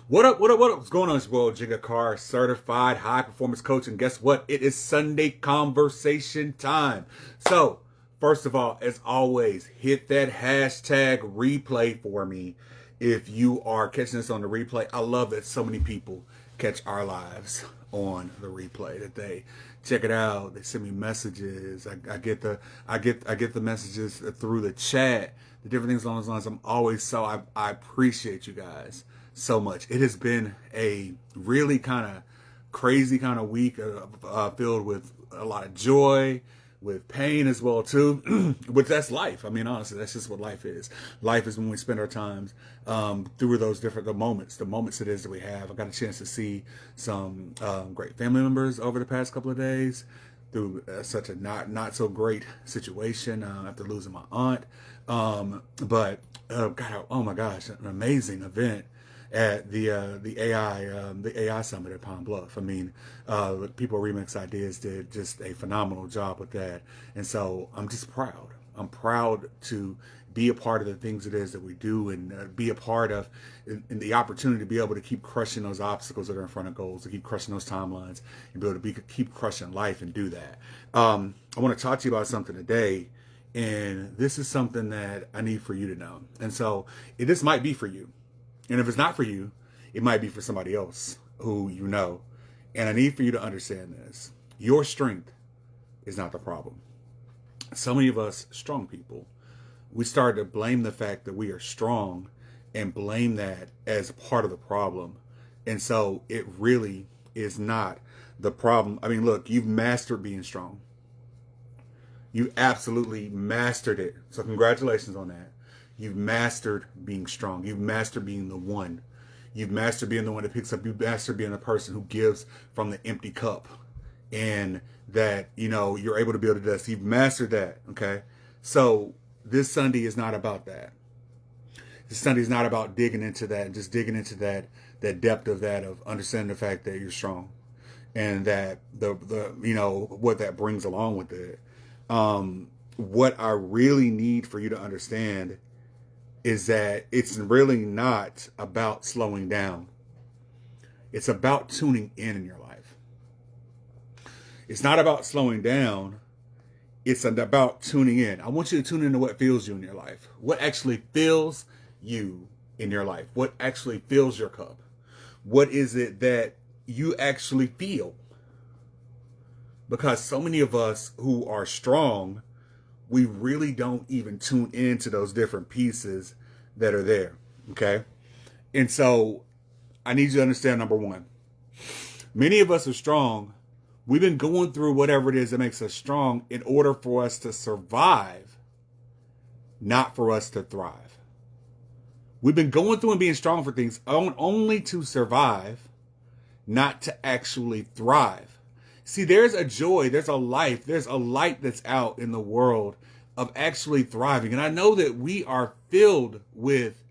What up, what up, what up? What's going on? It's World Jigga Car, certified high performance coach. And guess what? It is Sunday conversation time. So, first of all, as always, hit that hashtag replay for me if you are catching this on the replay. I love that so many people catch our lives on the replay, that they check it out, they send me messages. I get the messages through the chat, the different things along those lines. I appreciate you guys so much. It has been a really kind of crazy kind of week, filled with a lot of joy, with pain as well too. But that's life. I mean, honestly, that's just what life is. Life is when we spend our times through those different the moments it is that we have. I got a chance to see some great family members over the past couple of days through such a not so great situation after losing my aunt. But God, oh my gosh, an amazing event at the AI summit at Pine Bluff. I mean, People Remix Ideas did just a phenomenal job with that, and so I'm just proud. I'm proud to be a part of the things it is that we do, and be a part of in the opportunity to be able to keep crushing those obstacles that are in front of goals, to keep crushing those timelines, and be able to keep crushing life and do that. I want to talk to you about something today. And this is something that I need for you to know. And so this might be for you. And if it's not for you, it might be for somebody else who you know. And I need for you to understand this. Your strength is not the problem. So many of us strong people, we start to blame the fact that we are strong and blame that as part of the problem. And so it really is not the problem. I mean, look, you've mastered being strong. You absolutely mastered it. So congratulations on that. You've mastered being strong. You've mastered being the one. You've mastered being the one that picks up. You've mastered being the person who gives from the empty cup. And that, you're able to be able to do this. You've mastered that, okay? So this Sunday is not about that. This Sunday is not about digging into that, just digging into that depth of that, of understanding the fact that you're strong. And that what that brings along with it. What I really need for you to understand is that it's really not about slowing down. It's about tuning in your life. It's not about slowing down. It's about tuning in. I want you to tune into what fills you in your life. What actually fills you in your life? What actually fills your cup? What is it that you actually feel? Because so many of us who are strong, we really don't even tune into those different pieces that are there, okay? And so I need you to understand, number one, many of us are strong. We've been going through whatever it is that makes us strong in order for us to survive, not for us to thrive. We've been going through and being strong for things only to survive, not to actually thrive. See, there's a joy, there's a life, there's a light that's out in the world of actually thriving. And I know that we are filled with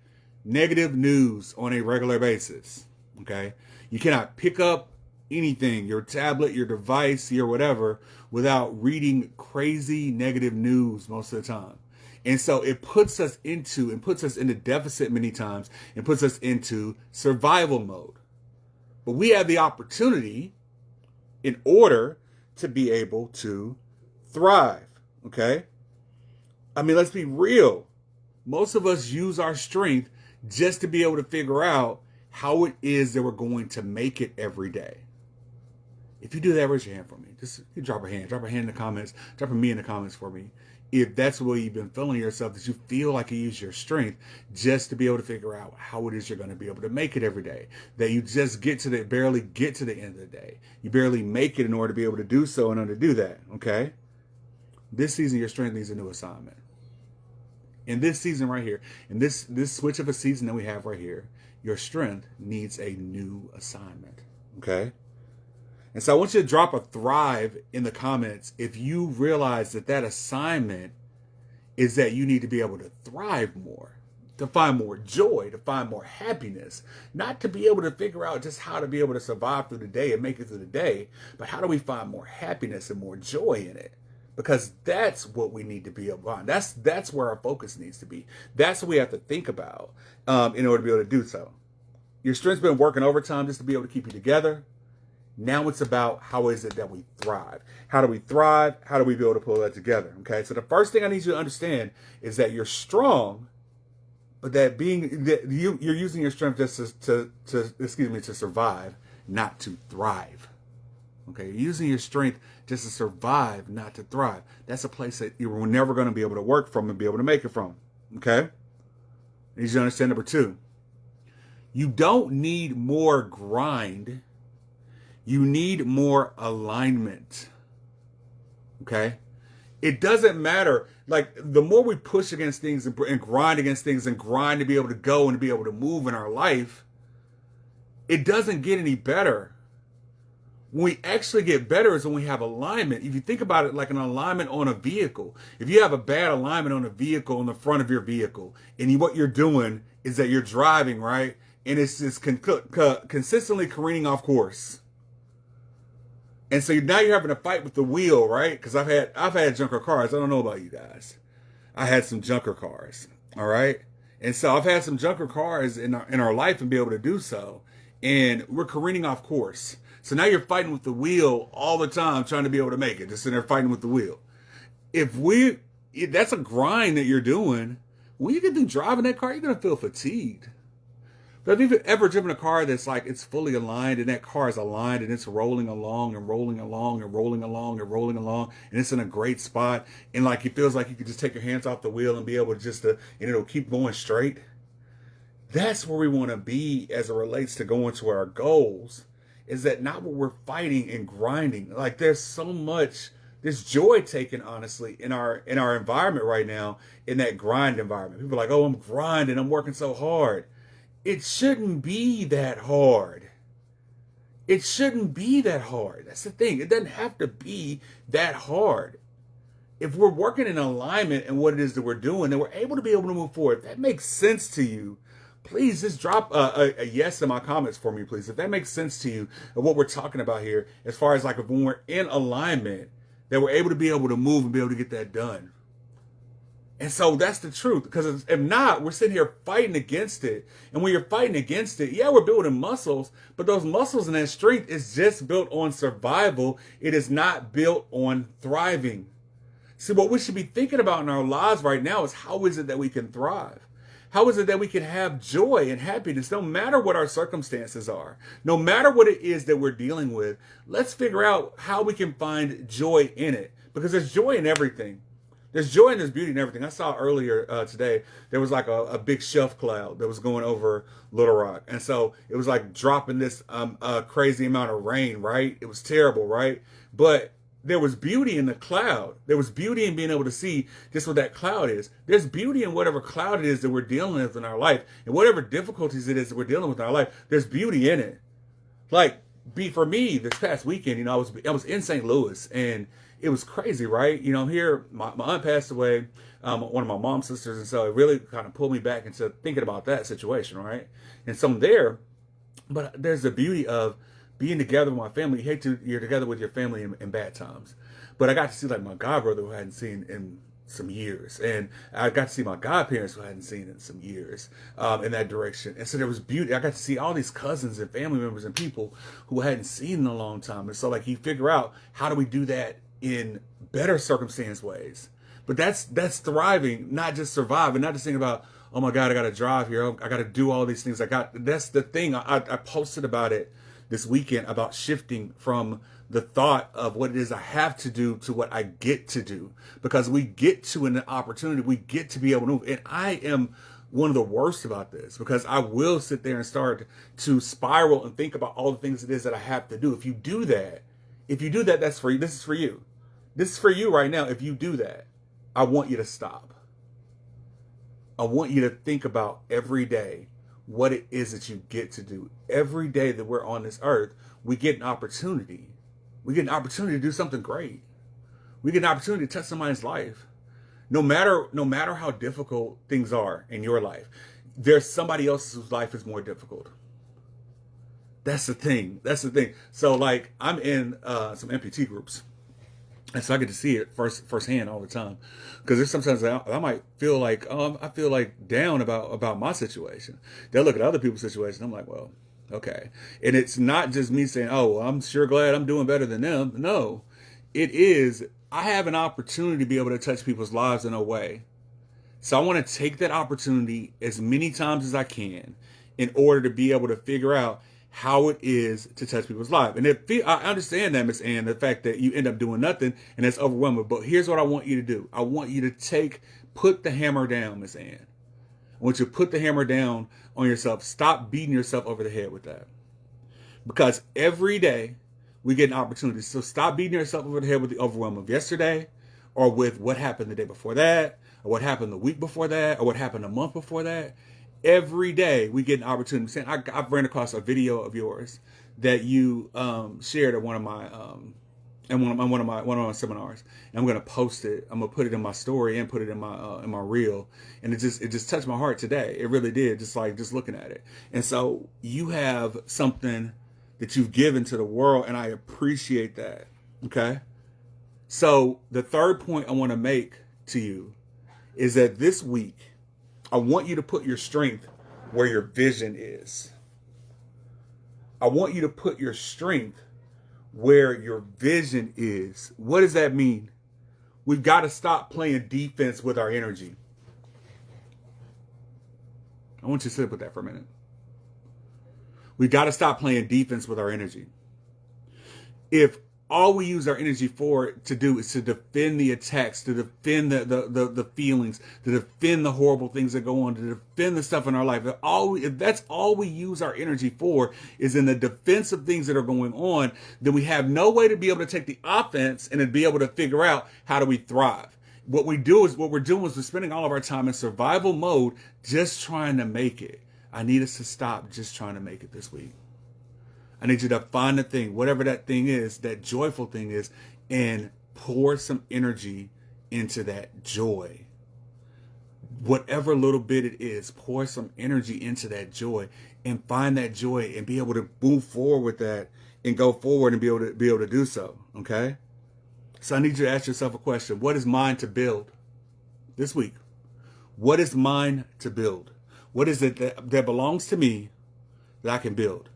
negative news on a regular basis, okay? You cannot pick up anything, your tablet, your device, your whatever, without reading crazy negative news most of the time. And so it puts us into deficit many times and puts us into survival mode. But we have the opportunity in order to be able to thrive, okay? I mean, let's be real. Most of us use our strength just to be able to figure out how it is that we're going to make it every day. If you do that, raise your hand for me. Just drop a hand in the comments, drop a me in the comments for me. If that's the way you've been feeling yourself, that you feel like you use your strength just to be able to figure out how it is you're going to be able to make it every day. That you just barely get to the end of the day. You barely make it in order to be able to do so and do that, okay? This season, your strength needs a new assignment. In this season right here, in this switch of a season that we have right here, your strength needs a new assignment, okay? And so I want you to drop a thrive in the comments if you realize that assignment is that you need to be able to thrive more, to find more joy, to find more happiness, not to be able to figure out just how to be able to survive through the day and make it through the day, but how do we find more happiness and more joy in it? Because that's what we need to be about. That's where our focus needs to be. That's what we have to think about in order to be able to do so. Your strength's been working overtime just to be able to keep you together. Now it's about how is it that we thrive? How do we thrive? How do we be able to pull that together? Okay, so the first thing I need you to understand is that you're strong, but that you're using your strength just to survive, not to thrive. Okay, you're using your strength just to survive, not to thrive. That's a place that you're never going to be able to work from and be able to make it from. Okay, I need you to understand number two. You don't need more grind. You need more alignment. Okay? It doesn't matter. Like, the more we push against things and grind against things and grind to be able to go and to be able to move in our life, it doesn't get any better. When we actually get better is when we have alignment. If you think about it like an alignment on a vehicle, if you have a bad alignment on a vehicle, on the front of your vehicle, and what you're doing is that you're driving, right? And it's just consistently careening off course. And so now you're having to fight with the wheel, right? Because I've had junker cars. I don't know about you guys. I had some junker cars, all right? And so I've had some junker cars in our life and be able to do so. And we're careening off course. So now you're fighting with the wheel all the time, trying to be able to make it. Just sitting there fighting with the wheel. If that's a grind that you're doing, when you get through driving that car, you're going to feel fatigued. But have you ever driven a car that's like it's fully aligned and that car is aligned and it's rolling along and rolling along and rolling along and rolling along and it's in a great spot and like it feels like you could just take your hands off the wheel and be able to and it'll keep going straight? That's where we want to be as it relates to going to our goals. Is that not what we're fighting and grinding? Like there's joy taken, honestly, in our environment right now, in that grind environment. People are like, oh, I'm grinding, I'm working so hard. It shouldn't be that hard. It shouldn't be that hard. That's the thing. It doesn't have to be that hard. If we're working in alignment in what it is that we're doing, then we're able to move forward. If that makes sense to you, please just drop a yes in my comments for me, please. If that makes sense to you of what we're talking about here, as far as like if when we're in alignment, that we're able to move and be able to get that done. And so that's the truth, because if not, we're sitting here fighting against it. And when you're fighting against it, yeah, we're building muscles, but those muscles and that strength is just built on survival. It is not built on thriving. See, what we should be thinking about in our lives right now is how is it that we can thrive? How is it that we can have joy and happiness no matter what our circumstances are? No matter what it is that we're dealing with, let's figure out how we can find joy in it, because there's joy in everything. There's joy and there's beauty in everything. I saw earlier today, there was like a big shelf cloud that was going over Little Rock. And so it was like dropping this crazy amount of rain, right? It was terrible, right? But there was beauty in the cloud. There was beauty in being able to see just what that cloud is. There's beauty in whatever cloud it is that we're dealing with in our life. And whatever difficulties it is that we're dealing with in our life, there's beauty in it. Like, for me, this past weekend, I was in St. Louis, and it was crazy, right? Here, my aunt passed away, one of my mom's sisters, and so it really kind of pulled me back into thinking about that situation, right? And so I'm there, but there's the beauty of being together with my family. You're together with your family in bad times. But I got to see like my godbrother who I hadn't seen in some years. And I got to see my godparents who I hadn't seen in some years in that direction. And so there was beauty. I got to see all these cousins and family members and people who I hadn't seen in a long time. And so like you figure out, how do we do that in better circumstance ways? But that's thriving, not just surviving, not just thinking about, oh my God, I got to drive here. I got to do all these things. That's the thing. I posted about it this weekend, about shifting from the thought of what it is I have to do to what I get to do, because we get to an opportunity, we get to be able to move. And I am one of the worst about this, because I will sit there and start to spiral and think about all the things it is that I have to do. If you do that, that's for you. This is for you. This is for you right now. If you do that, I want you to stop. I want you to think about every day what it is that you get to do. Every day that we're on this earth, we get an opportunity. We get an opportunity to do something great. We get an opportunity to touch somebody's life. No matter how difficult things are in your life, there's somebody else whose life is more difficult. That's the thing. So like, I'm in some amputee groups. And so I get to see it firsthand all the time, because there's sometimes I might feel like I feel like down about my situation. They'll look at other people's situation. I'm like, well, okay. And it's not just me saying, oh, well, I'm sure glad I'm doing better than them. No, it is. I have an opportunity to be able to touch people's lives in a way. So I want to take that opportunity as many times as I can in order to be able to figure out how it is to touch people's lives. And I understand that, Miss Ann, the fact that you end up doing nothing and it's overwhelming. But here's what I want you to do. I want you to put the hammer down, Miss Ann. I want you to put the hammer down on yourself. Stop beating yourself over the head with that. Because every day we get an opportunity. So stop beating yourself over the head with the overwhelm of yesterday, or with what happened the day before that, or what happened the week before that, or what happened a month before that. Every day we get an opportunity. I've ran across a video of yours that you shared at one of my one of my seminars. And I'm gonna post it. I'm gonna put it in my story and put it in my reel. And it just touched my heart today. It really did. Just looking at it. And so you have something that you've given to the world, and I appreciate that. Okay. So the third point I want to make to you is that this week, I want you to put your strength where your vision is. I want you to put your strength where your vision is. What does that mean? We've got to stop playing defense with our energy. I want you to sit with that for a minute. We've got to stop playing defense with our energy. If all we use our energy to do is to defend the attacks, to defend the feelings, to defend the horrible things that go on, to defend the stuff in our life. If that's all we use our energy for is in the defense of things that are going on, then we have no way to be able to take the offense and then be able to figure out how do we thrive. What we're doing is we're spending all of our time in survival mode, just trying to make it. I need us to stop just trying to make it this week. I need you to find the thing, whatever that thing is, that joyful thing is, and pour some energy into that joy. Whatever little bit it is, pour some energy into that joy and find that joy and be able to move forward with that and go forward and be able to do so. Okay? So I need you to ask yourself a question. What is mine to build this week? What is mine to build? What is it that belongs to me that I can build?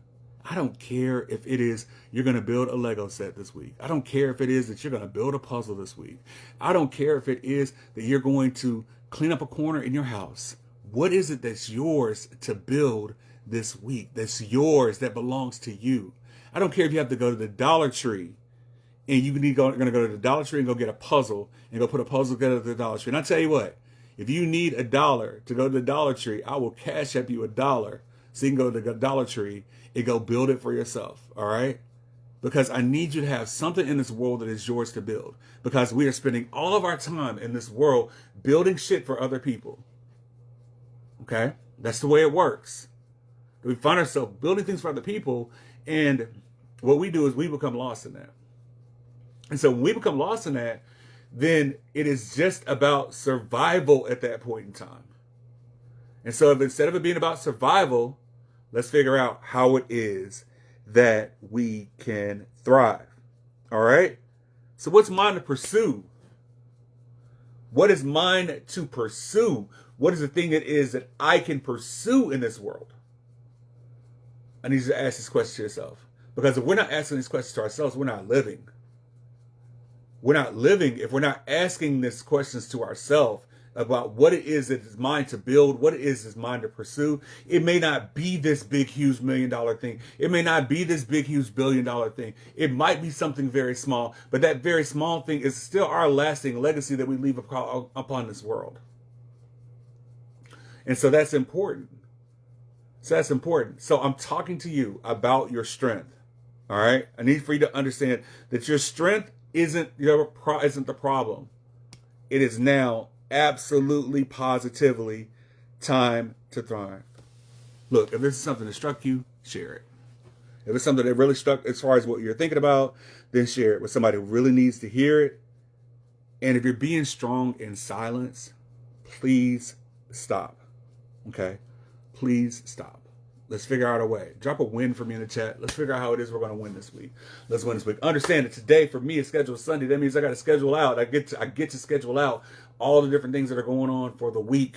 I don't care if it is you're going to build a Lego set this week. I don't care if it is that you're going to build a puzzle this week. I don't care if it is that you're going to clean up a corner in your house. What is it that's yours to build this week? That's yours, that belongs to you. I don't care if you have to go to the Dollar Tree and you're going to go to the Dollar Tree and go get a puzzle and go put a puzzle together at the Dollar Tree. And I tell you what, if you need $1 to go to the Dollar Tree, I will cash up you $1 so you can go to the Dollar Tree and go build it for yourself, all right? Because I need you to have something in this world that is yours to build. Because we are spending all of our time in this world building shit for other people, okay? That's the way it works. We find ourselves building things for other people, and what we do is we become lost in that. And so when we become lost in that, then it is just about survival at that point in time. And so if instead of it being about survival, let's figure out how it is that we can thrive. All right? So what's mine to pursue? What is mine to pursue? What is the thing that is that I can pursue in this world? I need you to ask this question to yourself. Because if we're not asking these questions to ourselves, we're not living. We're not living if we're not asking these questions to ourselves about what it is that is mine to build, what it is that's mine to pursue. It may not be this big, huge $1 million thing. It may not be this big, huge $1 billion thing. It might be something very small, but that very small thing is still our lasting legacy that we leave upon this world. And so that's important. So I'm talking to you about your strength. All right? I need for you to understand that your strength isn't the problem. It is now absolutely, positively time to thrive. Look, if this is something that struck you, share it. If it's something that really struck as far as what you're thinking about, then share it with somebody who really needs to hear it. And if you're being strong in silence, please stop. Okay? Please stop. Let's figure out a way. Drop a win for me in the chat. Let's figure out how it is we're going to win this week. Let's win this week. Understand that today for me is scheduled Sunday. That means I got to schedule out. I get to schedule out all the different things that are going on for the week.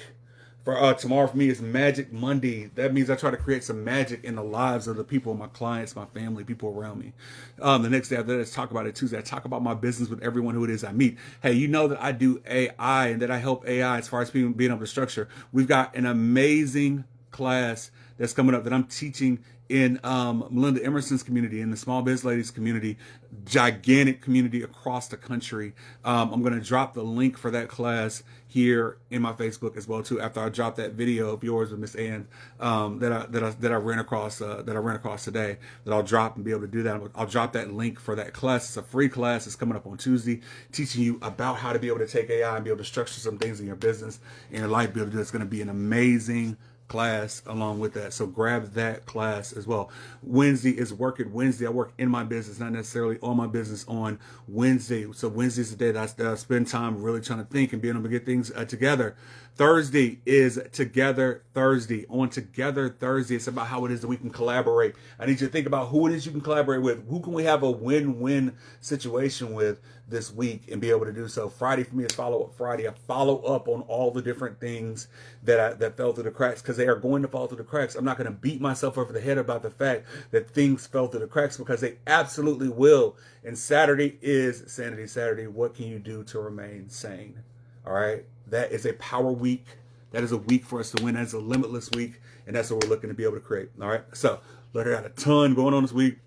For tomorrow for me is Magic Monday. That means I try to create some magic in the lives of the people, my clients, my family, people around me. The next day after that is Talk About It Tuesday. I talk about my business with everyone who it is I meet. Hey, you know that I do AI and that I help AI as far as being able to structure. We've got an amazing class that's coming up that I'm teaching in Melinda Emerson's community, in the Small Biz Ladies community, gigantic community across the country. I'm going to drop the link for that class here in my Facebook as well too. After I drop that video of yours with Miss Ann that I ran across today, that I'll drop and be able to do that. I'll drop that link for that class. It's a free class. It's coming up on Tuesday, teaching you about how to be able to take AI and be able to structure some things in your business, in your life. Be able to do. It's going to be an amazing class along with that. So grab that class as well. Wednesday is Work It Wednesday. I work in my business, not necessarily on my business on Wednesday. So Wednesday is the day that I spend time really trying to think and being able to get things together. Thursday is Together Thursday. On Together Thursday, it's about how it is that we can collaborate. I need you to think about who it is you can collaborate with. Who can we have a win-win situation with this week and be able to do so. Friday for me is Follow-Up Friday. I follow up on all the different things that fell through the cracks, because they are going to fall through the cracks. I'm not going to beat myself over the head about the fact that things fell through the cracks, because they absolutely will. And Saturday is Sanity Saturday. What can you do to remain sane? All right. That is a power week. That is a week for us to win. That's a limitless week. And that's what we're looking to be able to create. All right. So I got a ton going on this week.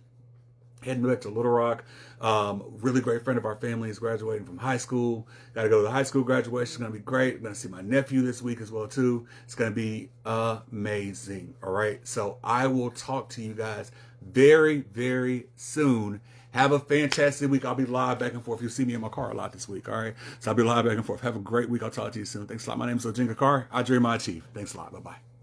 Heading back to Little Rock. Really great friend of our family is graduating from high school. Got to go to the high school graduation. It's going to be great. I'm going to see my nephew this week as well, too. It's going to be amazing. All right. So I will talk to you guys very, very soon. Have a fantastic week. I'll be live back and forth. You'll see me in my car a lot this week. All right. So I'll be live back and forth. Have a great week. I'll talk to you soon. Thanks a lot. My name is Ojinga Carr. I dream, I achieve. Thanks a lot. Bye-bye.